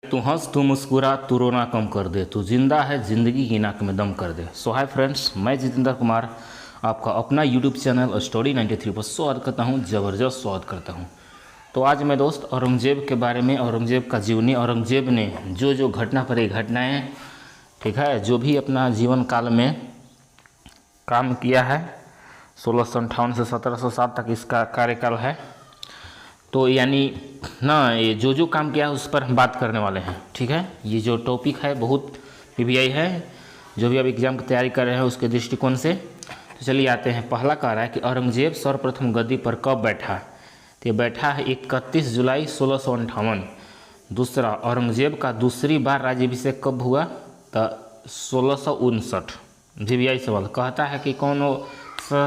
तू हंस तू मुस्कुरा तू रोना कम कर दे, तू जिंदा है जिंदगी की नाक में दम कर दे। सो हाय फ्रेंड्स, मैं जितेंद्र कुमार आपका अपना यूट्यूब चैनल स्टोरी 93 पर स्वागत करता हूं, ज़बरदस्त स्वागत करता हूं। तो आज मैं दोस्त औरंगजेब के बारे में, औरंगजेब का जीवनी, औरंगजेब ने जो जो घटना पर घटनाएँ, ठीक है, जो भी अपना जीवन काल में काम किया है, 1658 से 1707 तक इसका कार्यकाल है। तो यानी ना, ये जो जो काम किया है उस पर हम बात करने वाले हैं, ठीक है। ये जो टॉपिक है बहुत पीवीआई है, जो भी अब एग्ज़ाम की तैयारी कर रहे हैं उसके दृष्टिकोण से। तो चलिए आते हैं। पहला कह रहा है कि औरंगजेब सर्वप्रथम गद्दी पर कब बैठा। तो ये बैठा है 31 जुलाई 1658। दूसरा, औरंगजेब का दूसरी बार राज्याभिषेक कब हुआ, तो 1659। पीवीआई सवाल कहता है कि कौन वो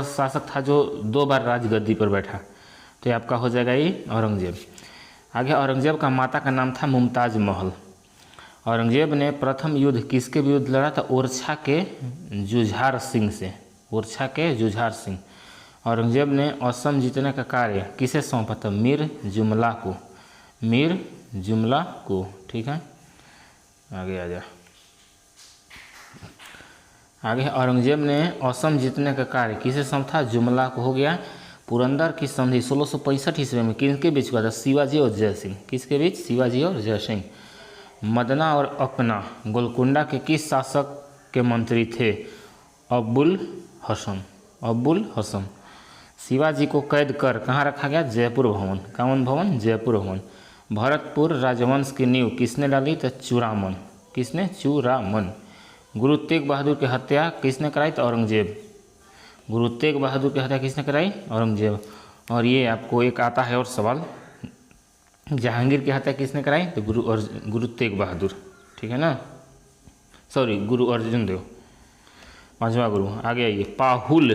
शासक था जो 2 बार राजगद्दी पर बैठा। तो ये आपका हो जाएगा ये औरंगजेब। आगे, औरंगजेब का माता का नाम था मुमताज़ महल। औरंगजेब ने प्रथम युद्ध किसके विरुद्ध लड़ा था, ओरछा के जुझार सिंह से, ओरछा के जुझार सिंह। औरंगजेब ने असम जीतने का कार्य किसे सौंपा था, मीर जुमला को, मीर जुमला को, ठीक है। आगे आ जा। आगे, औरंगजेब ने असम जीतने का कार्य किसे सौंपा, जुमला को हो गया। पुरंदर की संधि 1665 ईस्वी में किसके बीच हुआ था, शिवाजी और जय सिंह। किसके बीच, शिवाजी और जय सिंह। मदना और अपना गोलकुंडा के किस शासक के मंत्री थे, अब्बुल हसन, अब्बुल हसन। शिवाजी को कैद कर कहाँ रखा गया, जयपुर भवन। कौन भवन, जयपुर भवन। भरतपुर राजवंश की नींव किसने डाली, तो चूड़ामन। किसने, चूड़ामन। गुरु तेग बहादुर की हत्या किसने कराई, तो औरंगजेब। गुरु तेग बहादुर की हत्या किसने कराई, औरंगजेब। और ये आपको एक आता है और सवाल, जहांगीर की हत्या किसने कराई, तो गुरु तेग बहादुर, ठीक है ना, सॉरी गुरु अर्जुन देव, 5वां गुरु। आगे आइए। पाहुल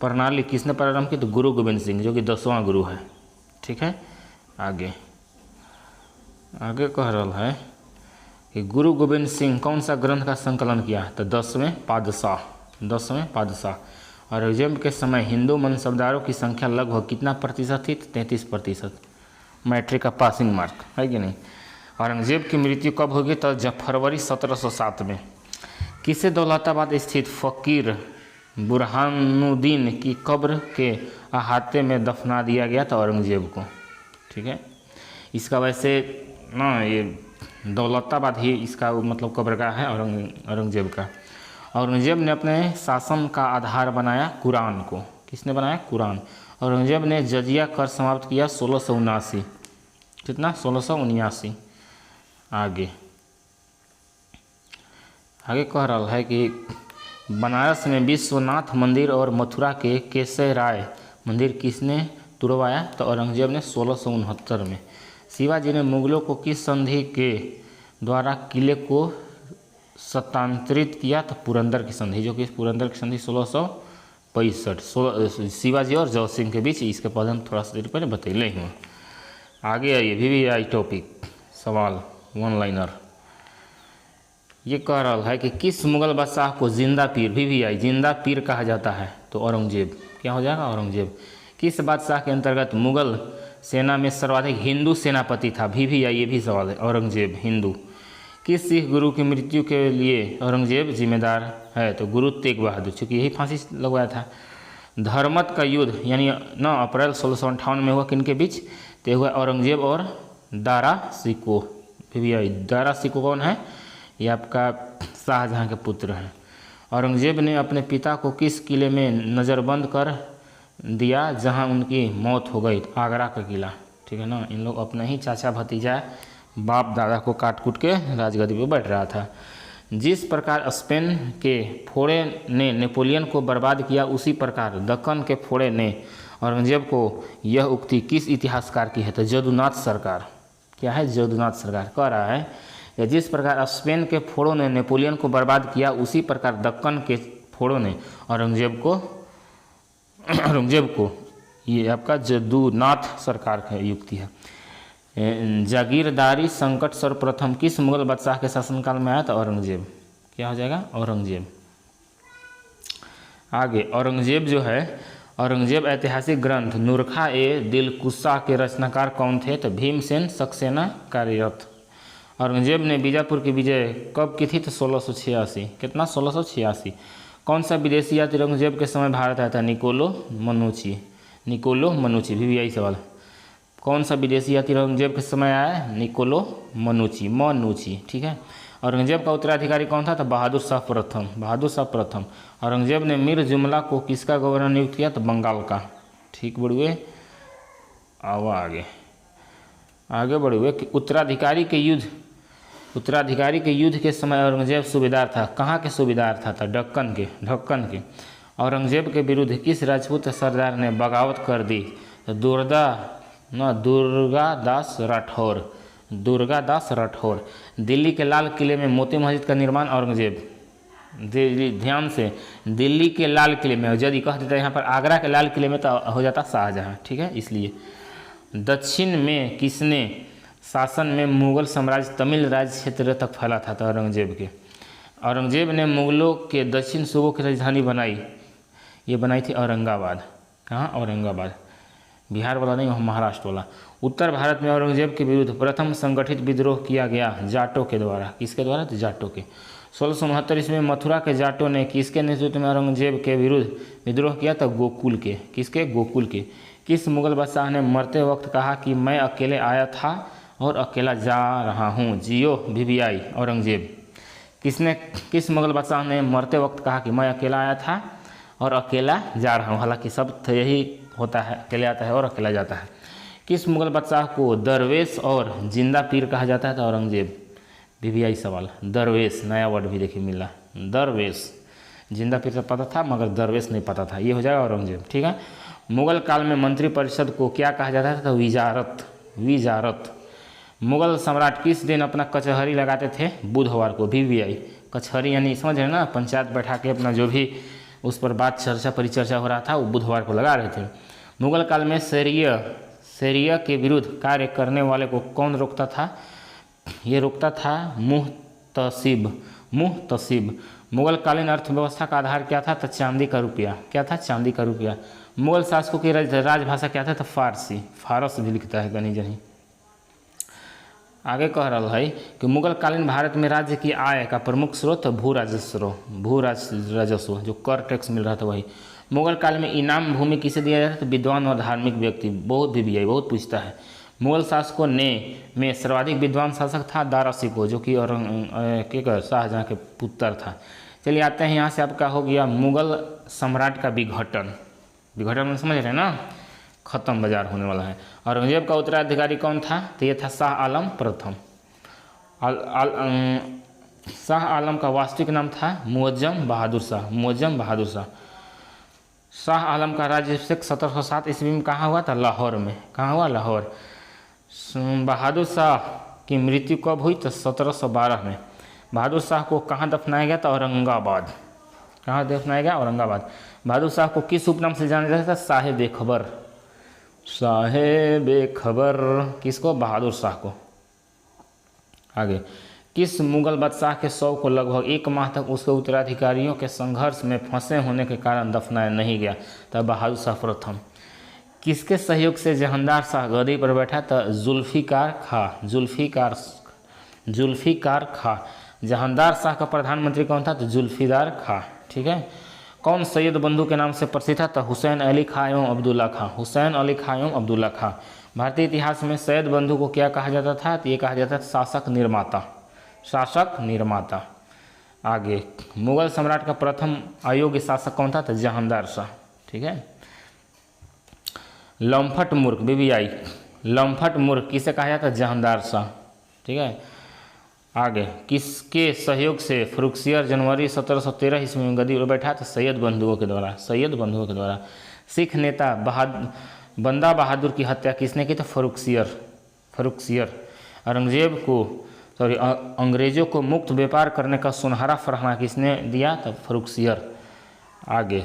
प्रणाली किसने प्रारंभ की, तो गुरु गोविंद सिंह, जो कि 10वां गुरु है, ठीक है। आगे आगे कह रहा है कि गुरु गोविंद सिंह कौन सा ग्रंथ का संकलन किया, तो 10वें पातशाह, 10वें पातशाह। औरंगजेब के समय हिंदू मनसबदारों की संख्या लगभग कितना प्रतिशत थी, 33%। मैट्रिक का पासिंग मार्क है कि नहीं। औरंगजेब की मृत्यु कब होगी, तो फरवरी 1707 में। किसे दौलताबाद स्थित फ़कीर बुरहानुद्दीन की कब्र के अहाते में दफना दिया गया था, औरंगजेब को, ठीक है। इसका वैसे ना, ये दौलताबाद ही इसका मतलब कब्रगाह है औरंगजेब का। औरंगजेब ने अपने शासन का आधार बनाया कुरान को। किसने बनाया, कुरान। औरंगजेब ने जजिया कर समाप्त किया 1679। कितना, 1679। आगे आगे कह रहा है कि बनारस में विश्वनाथ मंदिर और मथुरा के केसय राय मंदिर किसने तुड़वाया, तो औरंगजेब ने 1669 में। शिवाजी ने मुगलों को किस संधि के द्वारा किले को सत्तांतरित किया, तो पुरंदर की संधि, जो कि पुरंदर की संधि 1665, शिवाजी और जय सिंह के बीच। इसके पहले हम थोड़ा सा देर पहले बतैले हूँ। आगे आइए। वीवीआई टॉपिक सवाल, वन लाइनर। ये कह रहा है कि किस मुगल बादशाह को जिंदा पीर, वीवीआई जिंदा पीर कहा जाता है, तो औरंगजेब। क्या हो जाएगा, औरंगजेब। किस बादशाह के अंतर्गत मुगल सेना में सर्वाधिक हिंदू सेनापति था, वीवीआई, ये भी सवाल है, औरंगजेब, हिंदू। किस सिख गुरु की मृत्यु के लिए औरंगजेब जिम्मेदार है, तो गुरु तेग बहादुर, चूँकि यही फांसी लगवाया था। धर्मत का युद्ध यानी 9 अप्रैल 1658 में हुआ, किनके बीच, तो हुआ औरंगजेब और दारा सिको। वीवीआई, दारा सिको कौन है, ये आपका शाहजहाँ के पुत्र हैं। औरंगजेब ने अपने पिता को किस किले में नज़रबंद कर दिया जहां उनकी मौत हो गई, आगरा का किला, ठीक है ना। इन लोग अपने ही चाचा भतीजा बाप दादा को काट कूट के राजगद्दी पर बैठ रहा था। जिस प्रकार स्पेन के फोड़े ने नेपोलियन को बर्बाद किया, उसी प्रकार दक्कन के फोड़े ने औरंगजेब को, यह उक्ति किस इतिहासकार की है, तो जदुनाथ सरकार। क्या है, जदुनाथ सरकार कह रहा है कि जिस प्रकार स्पेन के फोड़ों ने नेपोलियन को बर्बाद किया, उसी प्रकार दक्कन के फोड़ों ने औरंगजेब को, ये आपका जदुनाथ सरकार की युक्ति है। जागीरदारी संकट सर्वप्रथम किस मुगल बादशाह के शासनकाल में आया, तो औरंगजेब। क्या हो जाएगा, औरंगजेब। आगे, औरंगजेब जो है, औरंगजेब ऐतिहासिक ग्रंथ नूरखा ए दिलकुशा के रचनाकार कौन थे, तो भीमसेन सक्सेना कार्यरथ। औरंगजेब ने बीजापुर की विजय कब की थी? तो 1686। कितना? 1686। कौन सा विदेशी यात्री औरंगजेब के समय भारत आया था? निकोलो मनुची। निकोलो मनुची। VVI सवाल। कौन सा विदेशी यात्री औरंगजेब के समय आया है? निकोलो मनुची। मनुची, ठीक है। औरंगजेब का उत्तराधिकारी कौन था? तो बहादुर शाह प्रथम। बहादुर शाह प्रथम। औरंगजेब ने मीर जुमला को किसका गवर्नर नियुक्त किया? तो बंगाल का। ठीक बढ़ुए, आओ आगे आगे बढ़ुए कि उत्तराधिकारी के युद्ध के समय औरंगजेब सूबेदार था। कहाँ के सूबेदार था? तो ढक्कन के। औरंगजेब के विरुद्ध किस राजपूत सरदार ने बगावत कर दी? तो दुर्गादास राठौर। दिल्ली के लाल किले में मोती मस्जिद का निर्माण औरंगजेब। ध्यान से, दिल्ली के लाल किले में, यदि कह देता यहाँ पर आगरा के लाल किले में तो हो जाता शाहजहाँ, ठीक है। इसलिए दक्षिण में किसने शासन में मुगल साम्राज्य तमिल राज्य क्षेत्र तक फैला था? तो औरंगजेब ने मुगलों के दक्षिण सूबों की राजधानी बनाई। ये बनाई थी औरंगाबाद। कहाँ? औरंगाबाद। बिहार वाला नहीं, महाराष्ट्र वाला। उत्तर भारत में औरंगजेब के विरुद्ध प्रथम संगठित विद्रोह किया गया जाटों के द्वारा। किसके द्वारा? तो जाटों के। 1669 ईस्वी में मथुरा के जाटों ने किसके नेतृत्व में औरंगजेब के विरुद्ध विद्रोह किया? तो गोकुल के। किसके? गोकुल के। किस मुगल बादशाह ने मरते वक्त कहा कि मैं अकेले आया था और अकेला जा रहा हूँ? जियो VVI औरंगजेब। किस मुगल बादशाह ने मरते वक्त कहा कि मैं अकेला आया था और अकेला जा रहा हूँ? हालांकि सब यही होता है, अकेले आता है और अकेला जाता है। किस मुगल बादशाह को दरवेश और जिंदा पीर कहा जाता है? तो औरंगजेब। VVI सवाल। दरवेश, नया वर्ड भी देखिए मिला। दरवेश। जिंदा पीर तो पता था मगर दरवेश नहीं पता था। ये हो जाएगा औरंगजेब, ठीक है। मुगल काल में मंत्रिपरिषद को क्या कहा जाता था? तो विजारत। मुगल सम्राट किस दिन अपना कचहरी लगाते थे? बुधवार को। VVI। कचहरी यानी समझ रहे ना, पंचायत बैठा के अपना जो भी उस पर बात चर्चा परिचर्चा हो रहा था वो बुधवार को लगा रहे थे। मुगल काल में शरिया के विरुद्ध कार्य करने वाले को कौन रोकता था? ये रोकता था मुहतसिब। मुगल कालीन अर्थव्यवस्था का आधार क्या था? तो चांदी का रुपया। क्या था? चांदी का रुपया। मुगल शासकों की राजभाषा क्या था? तो फारसी। फारस भी लिखता है गनी जनी। आगे कह रहा है कि मुगल कालीन भारत में राज्य की आय का प्रमुख स्रोत भू राजस्व जो कर टैक्स मिल रहा था वही। मुगल काल में इनाम भूमि किसे दिया जाता था? विद्वान और धार्मिक व्यक्ति। बहुत VVI बहुत पूछता है। मुगल शासकों में सर्वाधिक विद्वान शासक था दारा शिकोह, जो कि शाहजहाँ के पुत्र था। चलिए आते हैं यहाँ से, आपका हो गया मुगल सम्राट का विघटन में समझ रहे हैं ना, खत्म बाजार होने वाला है। औरंगजेब का उत्तराधिकारी कौन था? तो ये था शाह आलम प्रथम। शाह आलम का वास्तविक नाम था मुअज्जम बहादुर शाह। शाह आलम का राज्याभिषेक 1707 ईस्वी में कहाँ हुआ था? लाहौर में। कहाँ हुआ? लाहौर। बहादुर शाह की मृत्यु कब हुई? तो 1712 में। बहादुर शाह को कहाँ दफनाया गया था? औरंगाबाद। कहाँ दफनाया गया? औरंगाबाद। बहादुर शाह को किस उपनाम से जाना जाता था? साहेब खबर। किसको? बहादुर शाह को। आगे, किस मुगल बादशाह के शव को लगभग 1 माह तक उसके उत्तराधिकारियों के संघर्ष में फंसे होने के कारण दफनाया नहीं गया? तब बहादुर शाह प्रथम। किसके सहयोग से जहांदार शाह गद्दी पर बैठा? था जुल्फिकार खां। जहांदार शाह का प्रधानमंत्री कौन था? तो जुल्फिकार खां, ठीक है। कौन सैयद बंधु के नाम से प्रसिद्ध था? तो हुसैन अली खां एवं अब्दुल्ला खां। भारतीय इतिहास में सैयद बंधु को क्या कहा जाता था? तो ये कहा जाता था शासक निर्माता। आगे, मुगल सम्राट का प्रथम अयोग्य शासक कौन था? तो जहांदार शाह, ठीक है। लम्फट मूर्ख VVI। लम्फट मूर्ख किसे कहा जाता है? जहांदार शाह, ठीक है। आगे, किसके सहयोग से फरुखसियर जनवरी 1713 ईस्वी में गद्दी पर बैठा? तो सैयद बंधुओं के द्वारा। सिख नेता बंदा बहादुर की हत्या किसने की? तो फरुखसियर। अंग्रेजों को मुक्त व्यापार करने का सुनहरा फरमान किसने दिया? तो फरुखसियर। आगे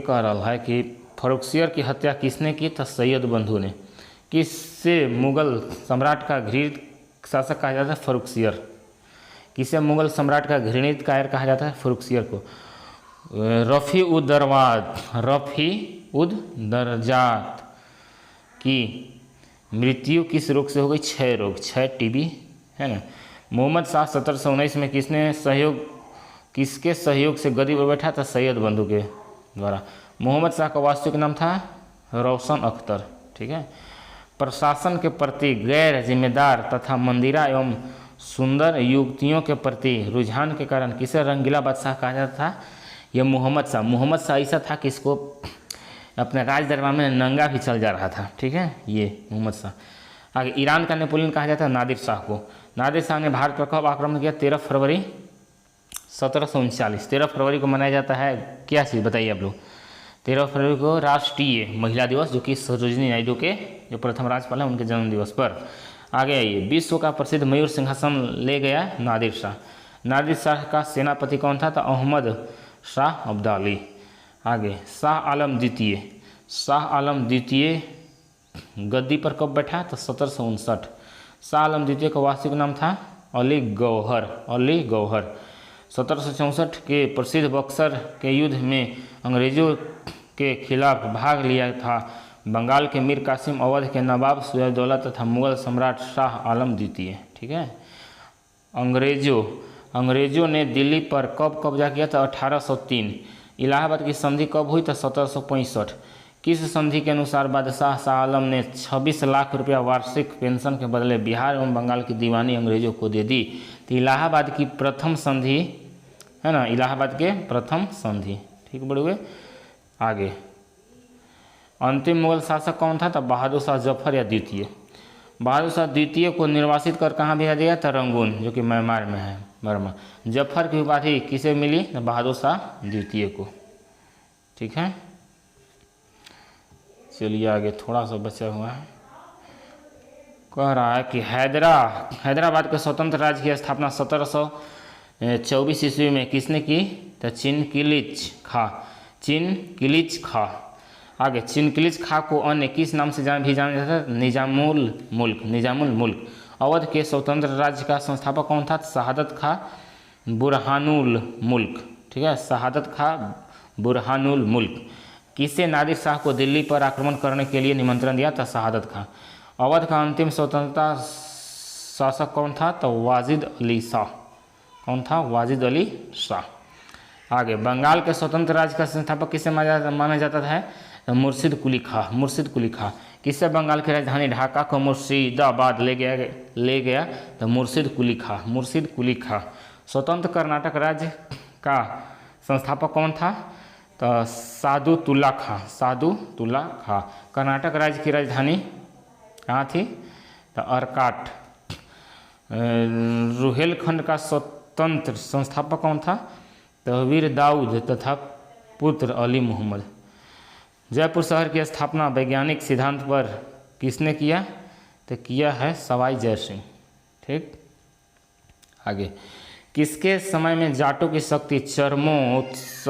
कह रहा है कि फरुखसियर की हत्या किसने की? तो सैयद बंधु ने। किससे मुगल सम्राट का घृणित शासक कहा जाता है? फरुखसियर। किसे मुगल सम्राट का घृणित कायर कहा जाता है? फरुखसियर को। रफ़ी-उद-दरजात की मृत्यु किस रोग से हो गई? क्षय रोग। TB है ना। मोहम्मद शाह 1719 में किसके सहयोग से गद्दी पर बैठा था? सैयद बंधु के द्वारा। मोहम्मद शाह का वास्तविक नाम था रोशन अख्तर। ठीक है। प्रशासन के प्रति गैर जिम्मेदार तथा मंदिरा एवं सुंदर युवतियों के प्रति रुझान के कारण किसे रंगीला बादशाह कहा जाता था? यह मोहम्मद शाह ऐसा था कि इसको अपने राज दरबार में नंगा भी चल जा रहा था। ठीक है, ये मोहम्मद शाह। आगे ईरान का नेपोलियन कहा जाता है नादिर शाह को। नादिर शाह ने भारत पर कब आक्रमण किया? 13 फरवरी 1739। 13 फरवरी को मनाया जाता है क्या चीज़ बताइए आप लोग? 13 फरवरी को राष्ट्रीय महिला दिवस, जो कि सरोजिनी नायडू के जो प्रथम राज्यपाल हैं उनके जन्म दिवस पर। आगे आइए, विश्व का प्रसिद्ध मयूर सिंहासन ले गया नादिर शाह। नादिर शाह का सेनापति कौन था? तो अहमद शाह अब्दाली। आगे शाह आलम द्वितीय गद्दी पर कब बैठा? तो 1759। शाह आलम द्वितीय का वास्तविक नाम था अली गौहर। 1764 के प्रसिद्ध बक्सर के युद्ध में अंग्रेजों के खिलाफ भाग लिया था बंगाल के मीर कासिम, अवध के नवाब सुजाउद्दौला तथा मुगल सम्राट शाह आलम द्वितीय। ठीक है। अंग्रेजों ने दिल्ली पर कब कब्जा किया था? 1803। इलाहाबाद की संधि कब हुई? तो 1765। किस संधि के अनुसार बादशाह शाह आलम ने 26 लाख रुपया वार्षिक पेंशन के बदले बिहार एवं बंगाल की दीवानी अंग्रेजों को दे दी? तो इलाहाबाद की प्रथम संधि है ना, इलाहाबाद के प्रथम संधि। ठीक बड़े हुए। आगे अंतिम मुगल शासक कौन था? तो बहादुर शाह जफर या द्वितीय। बहादुर शाह द्वितीय को निर्वासित कर कहाँ भेजा गया था? रंगून, जो कि म्यांमार में है, बर्मा। जफर की उपाधि किसे मिली? तो बहादुर शाह द्वितीय को। ठीक है, चलिए आगे थोड़ा सा बचा हुआ है। कह रहा है कि हैदराबाद के स्वतंत्र राज्य की स्थापना 1724 ईस्वी में किसने की? तो चिनकिलिच खा। आगे चिनकिलिच खा को अन्य किस नाम से भी जाना जाता है? निजामुल मुल्क। अवध के स्वतंत्र राज्य का संस्थापक कौन था? शहादत खा बुरहानुल मुल्क। ठीक है, शहादत खा बुरहानुल मुल्क। किसे नादिर शाह को दिल्ली पर आक्रमण करने के लिए निमंत्रण दिया था? शहादत खा। अवध का अंतिम स्वतंत्रता शासक कौन था? तो वाजिद अली शाह। कौन था? वाजिद अली शाह। आगे बंगाल के स्वतंत्र राज्य का संस्थापक किसे माना जाता है? मुर्शिद कुली खां। किससे बंगाल की राजधानी ढाका को मुर्शिदाबाद ले गया? तो मुर्शिद कुली खां। स्वतंत्र कर्नाटक राज्य का संस्थापक कौन था? तो सादुतुल्ला खां। कर्नाटक राज्य की राजधानी कहाँ थी? तो अर्काट। रुहेलखंड का स्वतंत्र संस्थापक कौन था? तो वीर दाऊद तथा पुत्र अली मोहम्मद। जयपुर शहर की स्थापना वैज्ञानिक सिद्धांत पर किसने किया? तो किया है सवाई जय सिंह। ठीक। आगे किसके समय में जाटों की शक्ति चरमोत्कर्ष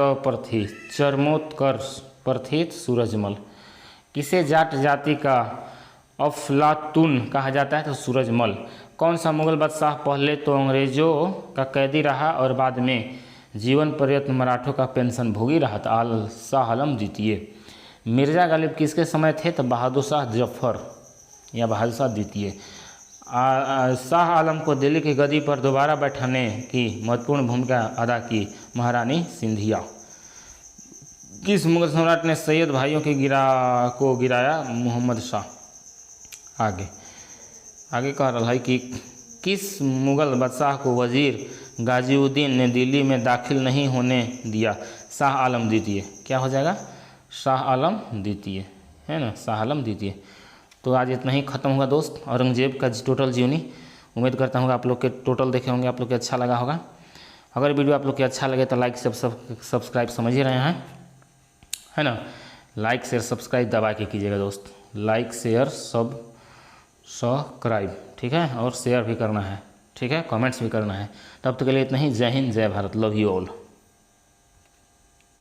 पर थी? सूरजमल। किसे जाट जाति का अफलातून कहा जाता है? तो सूरजमल। कौन सा मुगल बादशाह पहले तो अंग्रेजों का कैदी रहा और बाद में जीवन पर्यंत मराठों का पेंशन भोगी रहा था? शाह आलम द्वितीय। मिर्जा गालिब किसके समय थे? तो बहादुर शाह जफर या बहादुर शाह द्वितीय। शाह आलम को दिल्ली की गद्दी पर दोबारा बैठाने की महत्वपूर्ण भूमिका अदा की महारानी सिंधिया। किस मुगल सम्राट ने सैयद भाइयों के गिराया? मोहम्मद शाह। आगे कह रहा है कि किस मुगल बादशाह को वजीर गाजीउद्दीन ने दिल्ली में दाखिल नहीं होने दिया? शाह आलम द्वितीय। क्या हो जाएगा? शाह आलम द्वितीय, है ना, शाह आलम द्वितीय। तो आज इतना ही ख़त्म हुआ दोस्त औरंगजेब का टोटल जीवनी। उम्मीद करता हूँ आप लोग के टोटल देखे होंगे, आप लोग के अच्छा लगा होगा। अगर वीडियो आप लोग के अच्छा लगे तो लाइक सब्सक्राइब समझ ही रहे हैं, है ना। लाइक शेयर सब्सक्राइब दबा के कीजिएगा दोस्त। लाइक शेयर सब्सक्राइब, ठीक है, और शेयर भी करना है, ठीक है, कमेंट्स भी करना है। तब तक के लिए इतना ही। जय हिंद, जय भारत, लव यू ऑल।